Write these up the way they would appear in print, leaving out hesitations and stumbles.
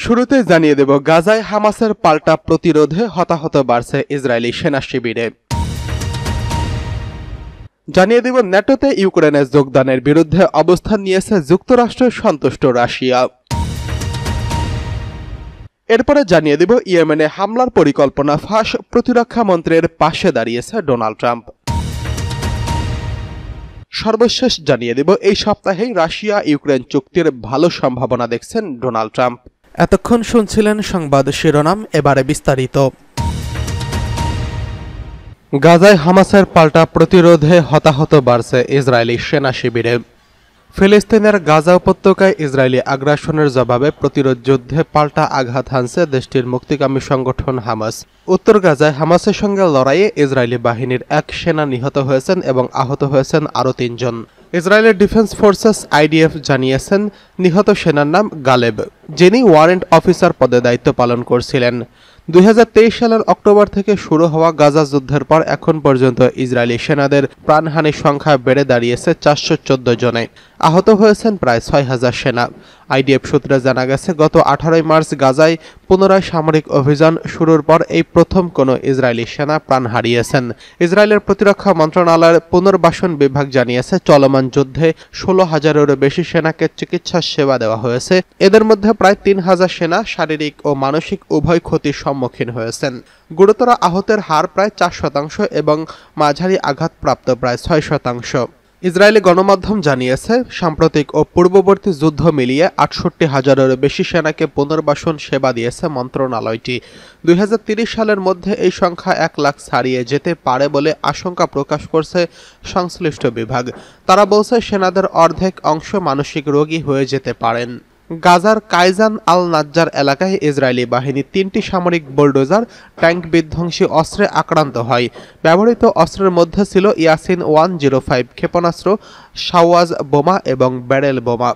শুরুতেই জানিয়ে দেব, গাজায় হামাসের পাল্টা প্রতিরোধে হতাহত বাড়ছে ইসরায়েলি সেনা শিবিরে। জানিয়ে দেব, ন্যাটোতে ইউক্রেনের যোগদানের বিরুদ্ধে অবস্থান নিয়েছে যুক্তরাষ্ট্র, সন্তুষ্ট রাশিয়া। এরপরে জানিয়ে দেব, ইয়েমেনে হামলার পরিকল্পনা ফাঁস, প্রতিরক্ষা মন্ত্রীর পাশে দাঁড়িয়েছে ডোনাল্ড ট্রাম্প। সর্বশেষ জানিয়ে দেব, এই সপ্তাহেই রাশিয়া ইউক্রেন চুক্তির ভালো সম্ভাবনা দেখছেন ডোনাল্ড ট্রাম্প। এতক্ষণ শুনছিলেন সংবাদ শিরোনাম, এবারে বিস্তারিত। গাজায় হামাসের পাল্টা প্রতিরোধে হতাহত বাড়ছে ইসরায়েলি সেনা শিবিরে। ফিলিস্তিনের গাজা উপত্যকায় ইসরায়েলি আগ্রাসনের জবাবে প্রতিরোধ যুদ্ধে পাল্টা আঘাত হানছে দেশটির মুক্তিকামী সংগঠন হামাস। উত্তর গাজায় হামাসের সঙ্গে লড়াইয়ে ইসরায়েলি বাহিনীর এক সেনা নিহত হয়েছেন এবং আহত হয়েছেন আরও ৩ জন। ইসরায়েলের ডিফেন্স ফোর্সেস আইডিএফ জানিয়েছেন, নিহত সেনার নাম গালেব, যিনি ওয়ারেন্ট অফিসার পদে দায়িত্ব পালন করছিলেন। 2023 সালের অক্টোবর থেকে শুরু হওয়া গাজা যুদ্ধের পর এখন পর্যন্ত ইসরায়েলি সেনাদের প্রাণহানির সংখ্যা বেড়ে দাঁড়িয়েছে 414 জনে। আহত হয়েছেন প্রায় 6000 সেনা। আইডিএফ সূত্রে জানা গেছে, গত 18 মার্চ গাজায় পুনরায় সামরিক অভিযান শুরুর পর এই প্রথম কোনো ইসরায়েলি সেনা প্রাণ হারিয়েছেন। ইসরায়েলের প্রতিরক্ষা মন্ত্রণালয়ের পুনর্বাসন বিভাগ জানিয়েছে, চলমান যুদ্ধে 16,000-এরও বেশি সেনাকে চিকিৎসা সেবা দেওয়া হয়েছে। এদের মধ্যে প্রায় 3000 সেনা শারীরিক ও মানসিক উভয় ক্ষতির সম্মুখীন হয়েছেন। গুরুতর আহতের হার প্রায় 4% এবং মাঝারি আঘাতপ্রাপ্ত প্রায় 6%। ইসরায়েলি গণমাধ্যম জানিয়েছে, সাম্প্রতিক ও পূর্ববর্তী যুদ্ধ মিলিয়ে 68,000-এরও বেশি সেনাকে পুনর্বাসন সেবা দিয়েছে মন্ত্রণালয়টি। 2030 সালের মধ্যে এই সংখ্যা 1 লাখ ছাড়িয়ে যেতে পারে বলে আশঙ্কা প্রকাশ করছে সংশ্লিষ্ট বিভাগ। তারা বলছে, সেনাদের অর্ধেক অংশ মানসিক রোগী হয়ে যেতে পারেন। গাজার কাইজান আল নাজ্জার এলাকায় ইসরায়েলি বাহিনী 3টি সামরিক বুলডোজার, ট্যাঙ্ক বিধ্বংসী অস্ত্রে আক্রান্ত হয়। ব্যবহৃত অস্ত্রের মধ্যে ছিল ইয়াসিন 105 ক্ষেপণাস্ত্র, শাওয়াজ বোমা এবং ব্যারেল বোমা।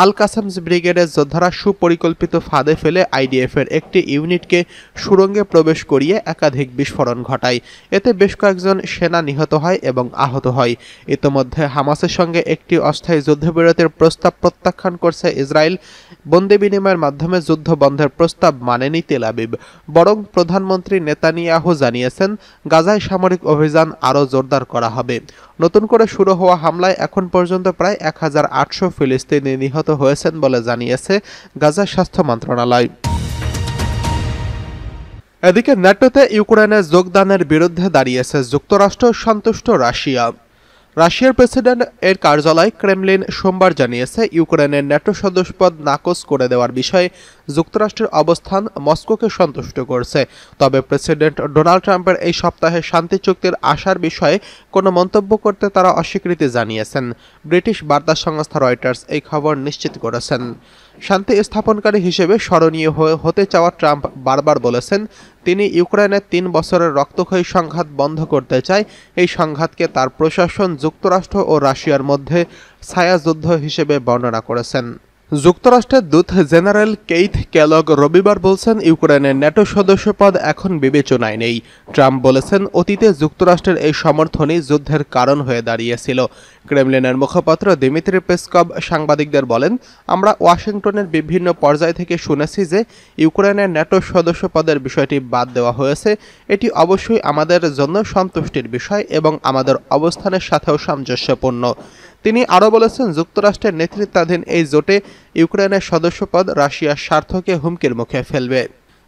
আল কাসামস ব্রিগেডের যোদ্ধারা সুপরিকল্পিত ফাঁদে ফেলে আইডিএফের একটি ইউনিটকে সুড়ঙ্গে প্রবেশ করিয়ে একাধিক বিস্ফোরণ ঘটায়। এতে বেশ কয়েকজন সেনা নিহত হয় এবং আহত হয়। ইতোমধ্যে হামাসের সঙ্গে একটি অস্থায়ী যুদ্ধবিরতির প্রস্তাব প্রত্যাখ্যান করছে ইসরায়েল। বন্দি বিনিময়ের মাধ্যমে যুদ্ধ বন্ধের প্রস্তাব মানেনি তেল আবিব। বরং প্রধানমন্ত্রী নেতানিয়াহু জানিয়েছেন, গাজায় সামরিক অভিযান আরও জোরদার করা হবে। নতুন করে শুরু হওয়া হামলায় এখন পর্যন্ত প্রায় 1800 ফিলিস্তিনি নিহত হয়েছেন বলে জানিয়েছে গাজা স্বাস্থ্য মন্ত্রণালয়। এদিকে ন্যাটোতে ইউক্রেনের যোগদানের বিরুদ্ধে দাঁড়িয়েছে যুক্তরাষ্ট্র, সন্তুষ্ট রাশিয়া। রাশিয়ার প্রেসিডেন্ট এর কার্যালয় ক্রেমলিন সোমবার জানিয়েছে, ইউক্রেনের ন্যাটো সদস্যপদ নাকচ করে দেওয়ার বিষয়ে যুক্তরাষ্ট্রের অবস্থান মস্কোকে সন্তুষ্ট করছে। তবে প্রেসিডেন্ট ডোনাল্ড ট্রাম্পের এই সপ্তাহে শান্তি চুক্তির আশার বিষয়ে কোনো মন্তব্য করতে তারা অস্বীকৃতি জানিয়েছেন। ব্রিটিশ বার্তা সংস্থা রয়টার্স এই খবর নিশ্চিত করেছেন। শান্তি স্থাপনকারী হিসেবে স্মরণীয় হতে চাওয়া ট্রাম্প বারবার বলেছেন, তিনি ইউক্রেনের 3 বছরের রক্তক্ষয়ী সংঘাত বন্ধ করতে চায়। এই সংঘাতকে তার প্রশাসন যুক্তরাষ্ট্র ও রাশিয়ার মধ্যে ছায়াযুদ্ধ হিসেবে বর্ণনা করেছেন। যুক্তরাষ্ট্রের দূত জেনারেল কেইথ কেলগ রবিবার বলছেন, ইউক্রেনের ন্যাটো সদস্যপদ এখন বিবেচনায় নেই। ট্রাম্প বলেছেন, অতীতে যুক্তরাষ্ট্রের এই সমর্থনই যুদ্ধের কারণ হয়ে দাঁড়িয়েছিল। ক্রেমলিনের মুখপাত্র দিমিত্রি পেসকভ সাংবাদিকদের বলেন, আমরা ওয়াশিংটনের বিভিন্ন পর্যায় থেকে শুনেছি যে ইউক্রেনের ন্যাটো সদস্যপদের বিষয়টি বাদ দেওয়া হয়েছে। এটি অবশ্যই আমাদের জন্য সন্তুষ্টির বিষয় এবং আমাদের অবস্থানের সাথেও সামঞ্জস্যপূর্ণ। তিনি আরও বলেছেন, যুক্তরাষ্ট্রের নেতৃত্বাধীন এই জোটে ইউক্রেনের সদস্যপদ রাশিয়ার স্বার্থকে হুমকির মুখে ফেলবে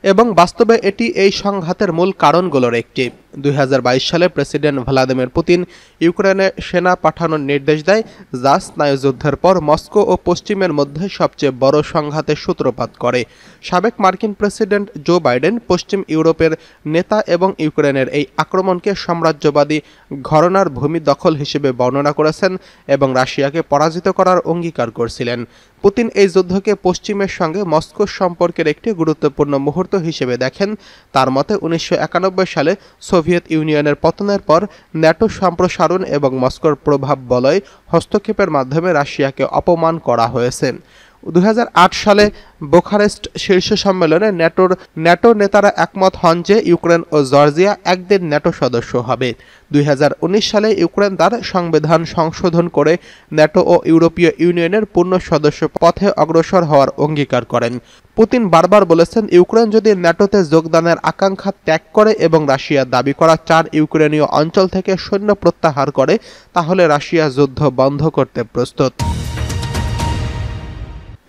এবং বাস্তবে এটি এই সংঘাতের মূল কারণগুলোর একটি। 2022 সালে প্রেসিডেন্ট ভ্লাদিমির পুতিন ইউক্রেনে সেনা পাঠানোর নির্দেশ দেয়, যা স্নায়ুযুদ্ধের পর মস্কো ও পশ্চিমের মধ্যে সবচেয়ে বড় সংঘাতের সূত্রপাত করে। সাবেক মার্কিন প্রেসিডেন্ট জো বাইডেন পশ্চিম ইউরোপের নেতা এবং ইউক্রেনের এই আক্রমণকে সাম্রাজ্যবাদী ঘরানার ভূমি দখল হিসেবে বর্ণনা করেছেন এবং রাশিয়াকে পরাজিত করার অঙ্গীকার করছিলেন। পুতিন এই যুদ্ধকে পশ্চিমের সঙ্গে মস্কোর সম্পর্কের একটি গুরুত্বপূর্ণ মুহূর্ত হিসেবে দেখেন। তার মতে 1991 সালে সোভিয়েত ইউনিয়নের পতনের পর ন্যাটো সম্প্রসারণ এবং মস্কোর প্রভাব বলয় হস্তক্ষেপের মাধ্যমে রাশিয়াকে অপমান করা হয়েছে। 2008 সালে বুখারেস্ট শীর্ষ সম্মেলনে ন্যাটো নেতারা একমত হন যে ইউক্রেন ও জর্জিয়া একদিন ন্যাটো সদস্য হবে। 2019 সালে ইউক্রেন তার সংবিধান সংশোধন করে ন্যাটো ও ইউরোপীয় ইউনিয়নের পূর্ণ সদস্য পথে অগ্রসর হওয়ার অঙ্গীকার করেন। পুতিন বারবার বলেছেন, ইউক্রেন যদি ন্যাটোতে যোগদানের আকাঙ্ক্ষা ত্যাগ করে এবং রাশিয়া দাবি করা 4 ইউক্রেনীয় অঞ্চল থেকে সৈন্য প্রত্যাহার করে, তাহলে রাশিয়া যুদ্ধ বন্ধ করতে প্রস্তুত।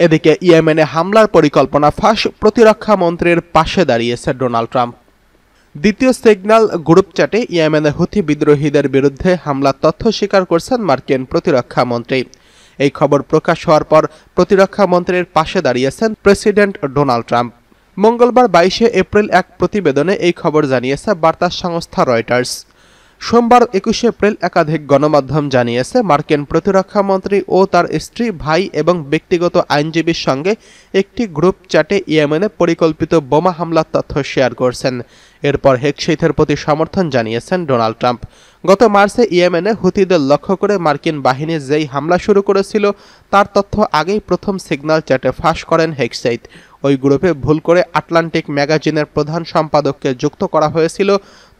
এদিকে ইয়েমেনে হামলার পরিকল্পনা ফাঁস, প্রতিরক্ষা মন্ত্রীর পাশে দাঁড়িয়েছে ডোনাল্ড ট্রাম্প। দ্বিতীয় সিগন্যাল গ্রুপ চ্যাটে ইয়েমেনে হুথি বিদ্রোহীদের বিরুদ্ধে হামলার তথ্য স্বীকার করছেন মার্কিন প্রতিরক্ষা মন্ত্রী। এই খবর প্রকাশ হওয়ার পর প্রতিরক্ষা মন্ত্রীর পাশে দাঁড়িয়েছেন প্রেসিডেন্ট ডোনাল্ড ট্রাম্প। মঙ্গলবার 22 এপ্রিল এক প্রতিবেদনে এই খবর জানিয়েছে বার্তা সংস্থা রয়টার্স। সোমবার 21 এপ্রিল একাধিক গণমাধ্যম জানিয়েছে, মার্কিন প্রতিরক্ষা মন্ত্রী ও তার স্ত্রী, ভাই এবং ব্যক্তিগত আইনজীবীর সঙ্গে একটি গ্রুপ চ্যাটে ইয়েমেনে পরিকল্পিত বোমা হামলার তথ্য শেয়ার করছেন। এরপর হেক্সেইথের প্রতি সমর্থন জানিয়েছেন ডোনাল্ড ট্রাম্প। গত মার্চে ইয়েমেনে হুথিদের লক্ষ্য করে মার্কিন বাহিনী যেই হামলা শুরু করেছিল, তার তথ্য আগেই প্রথম সিগন্যাল চ্যাটে ফাঁস করেন হেক্সেইথ। ওই গ্রুপে ভুল করে আটলান্টিক ম্যাগাজিনের প্রধান সম্পাদককে যুক্ত করা হয়েছিল,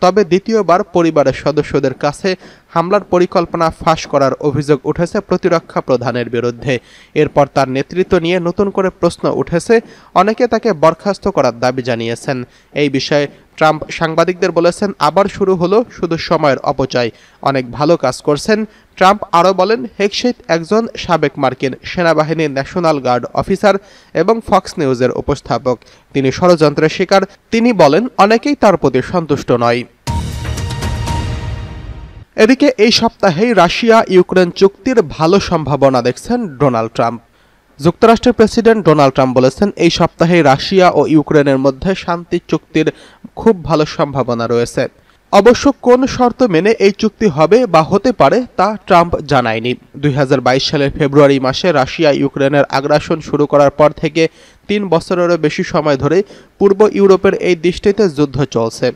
তবে দ্বিতীয়বার পরিবারের সদস্যদের কাছে হামলার পরিকল্পনা ফাঁস করার অভিযোগ উঠেছে প্রতিরক্ষা প্রধানের বিরুদ্ধে। এরপর তার নেতৃত্ব নিয়ে নতুন করে প্রশ্ন উঠেছে, অনেকে তাকে বরখাস্ত করার দাবি জানিয়েছেন। এই বিষয়ে ট্রাম্প সাংবাদিকদের বলেছেন, আবার শুরু হলো শুধু সময়ের অপচয়, অনেক ভালো কাজ করছেন। ট্রাম্প আরও বলেন, হেক্সেইথ একজন সাবেক মার্কিন সেনাবাহিনীর ন্যাশনাল গার্ড অফিসার এবং ফক্স নিউজের উপস্থাপক। তিনি ষড়যন্ত্রের শিকার। তিনি বলেন, অনেকেই তার প্রতি সন্তুষ্ট নয়। এদিকে এই সপ্তাহেই রাশিয়া ইউক্রেন চুক্তির ভালো সম্ভাবনা দেখছেন ডোনাল্ড ট্রাম্প। যুক্তরাষ্ট্রের প্রেসিডেন্ট ডোনাল্ড ট্রাম্প বলেছেন, এই সপ্তাহে রাশিয়া ও ইউক্রেনের মধ্যে শান্তি চুক্তির খুব ভালো সম্ভাবনা রয়েছে। অবশ্য কোন শর্ত মেনে এই চুক্তি হবে বা হতে পারে তা ট্রাম্প জানায়নি। 2022 সালের ফেব্রুয়ারি মাসে রাশিয়া ইউক্রেনের আগ্রাসন শুরু করার পর থেকে 3 বছরেরও বেশি সময় ধরে পূর্ব ইউরোপের এই দেশটিতে যুদ্ধ চলছে।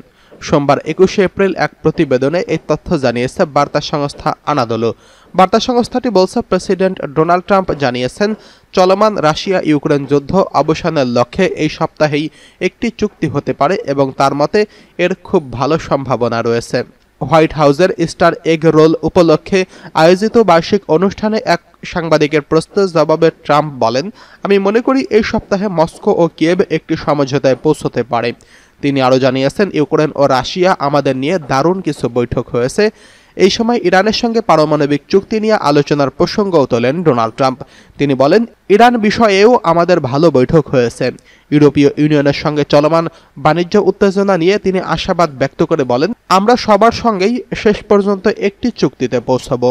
সোমবার 21 এপ্রিল এক প্রতিবেদনে এই তথ্য জানিয়েছে বার্তা সংস্থা আনাদোলু। বার্তা সংস্থাটি বলছে, প্রেসিডেন্ট ডোনাল্ড ট্রাম্প জানিয়েছেন, চলমান রাশিয়া ইউক্রেন যুদ্ধ অবসানের লক্ষ্যে এই সপ্তাহেই একটি চুক্তি হতে পারে এবং তার মতে এর খুব ভালো সম্ভাবনা রয়েছে। হোয়াইট হাউসের স্টার এগ রোল উপলক্ষে আয়োজিত বার্ষিক অনুষ্ঠানে এক সাংবাদিকের প্রশ্নের জবাবে ট্রাম্প বলেন, আমি মনে করি এই সপ্তাহে মস্কো ও কিয়েভ একটি সমঝোতায় পৌঁছতে পারে। তিনি আরও জানিয়েছেন, ইউক্রেন ও রাশিয়া আমাদের নিয়ে দারুণ কিছু বৈঠক হয়েছে। এই সময় ইরানের সঙ্গে পারমাণবিক চুক্তি নিয়ে আলোচনার প্রসঙ্গও তোলেন ডোনাল্ড ট্রাম্প। তিনি বলেন, ইরান বিষয়েও আমাদের ভালো বৈঠক হয়েছে। ইউরোপীয় ইউনিয়নের সঙ্গে চলমান বাণিজ্য উত্তেজনা নিয়ে তিনি আশাবাদ ব্যক্ত করে বলেন, আমরা সবার সঙ্গেই শেষ পর্যন্ত একটি চুক্তিতে পৌঁছাব।